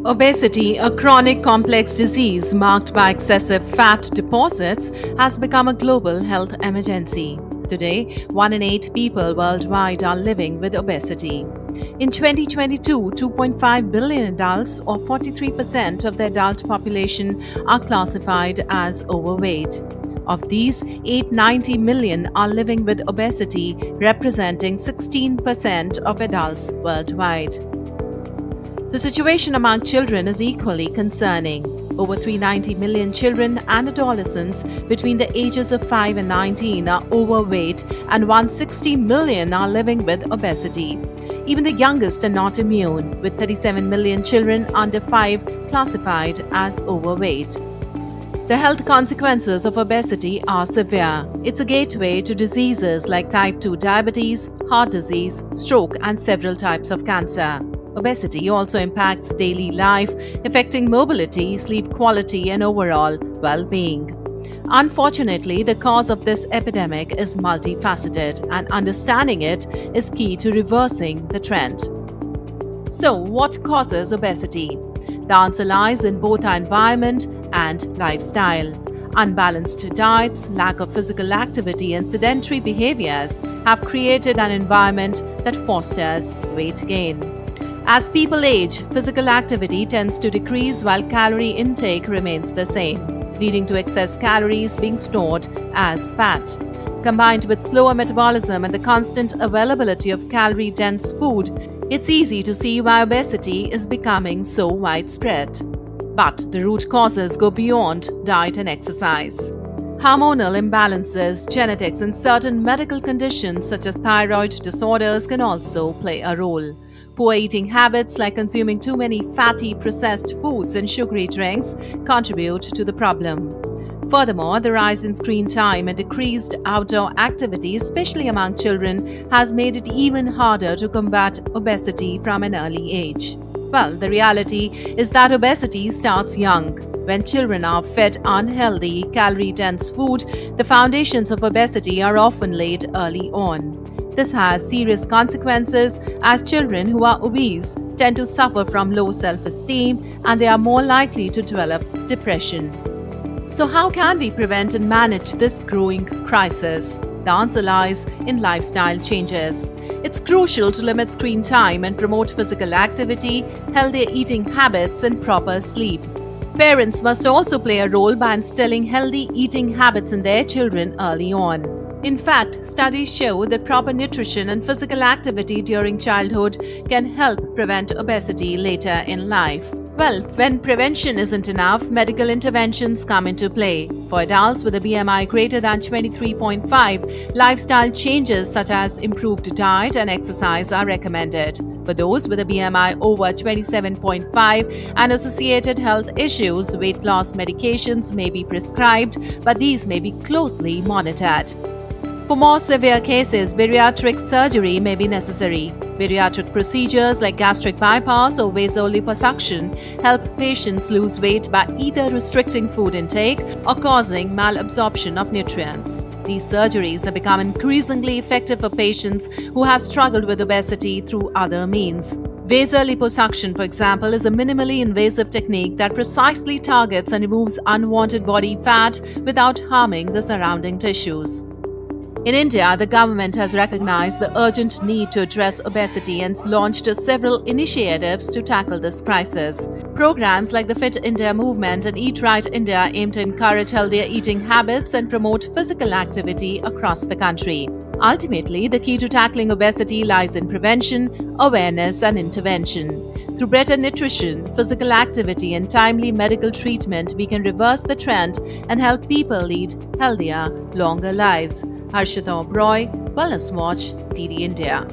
Obesity, a chronic complex disease marked by excessive fat deposits, has become a global health emergency. Today, 1 in 8 people worldwide are living with obesity. In 2022, 2.5 billion adults, or 43% of the adult population, are classified as overweight. Of these, 890 million are living with obesity, representing 16% of adults worldwide. The situation among children is equally concerning. Over 390 million children and adolescents between the ages of 5 and 19 are overweight, and 160 million are living with obesity. Even the youngest are not immune, with 37 million children under 5 classified as overweight. The health consequences of obesity are severe. It's a gateway to diseases like type 2 diabetes, heart disease, stroke, and several types of cancer. Obesity also impacts daily life, affecting mobility, sleep quality, and overall well-being. Unfortunately, the cause of this epidemic is multifaceted, and understanding it is key to reversing the trend. So, what causes obesity? The answer lies in both our environment and lifestyle. Unbalanced diets, lack of physical activity, and sedentary behaviors have created an environment that fosters weight gain. As people age, physical activity tends to decrease while calorie intake remains the same, leading to excess calories being stored as fat. Combined with slower metabolism and the constant availability of calorie-dense food, it's easy to see why obesity is becoming so widespread. But the root causes go beyond diet and exercise. Hormonal imbalances, genetics, and certain medical conditions such as thyroid disorders can also play a role. Poor eating habits like consuming too many fatty processed foods and sugary drinks contribute to the problem. Furthermore, the rise in screen time and decreased outdoor activity, especially among children, has made it even harder to combat obesity from an early age. Well, the reality is that obesity starts young. When children are fed unhealthy, calorie-dense food, the foundations of obesity are often laid early on. This has serious consequences, as children who are obese tend to suffer from low self-esteem and they are more likely to develop depression. So how can we prevent and manage this growing crisis? The answer lies in lifestyle changes. It's crucial to limit screen time and promote physical activity, healthier eating habits, and proper sleep. Parents must also play a role by instilling healthy eating habits in their children early on. In fact, studies show that proper nutrition and physical activity during childhood can help prevent obesity later in life. Well, when prevention isn't enough, medical interventions come into play. For adults with a BMI greater than 23.5, lifestyle changes such as improved diet and exercise are recommended. For those with a BMI over 27.5 and associated health issues, weight loss medications may be prescribed, but these may be closely monitored. For more severe cases, bariatric surgery may be necessary. Bariatric procedures like gastric bypass or vasoliposuction help patients lose weight by either restricting food intake or causing malabsorption of nutrients. These surgeries have become increasingly effective for patients who have struggled with obesity through other means. Vasoliposuction, for example, is a minimally invasive technique that precisely targets and removes unwanted body fat without harming the surrounding tissues. In India, the government has recognized the urgent need to address obesity and launched several initiatives to tackle this crisis. Programs like the Fit India movement and Eat Right India aim to encourage healthier eating habits and promote physical activity across the country. Ultimately, the key to tackling obesity lies in prevention, awareness, and intervention. Through better nutrition, physical activity, and timely medical treatment, we can reverse the trend and help people lead healthier, longer lives. Harshita Oberoi, Wellness Watch, DD India.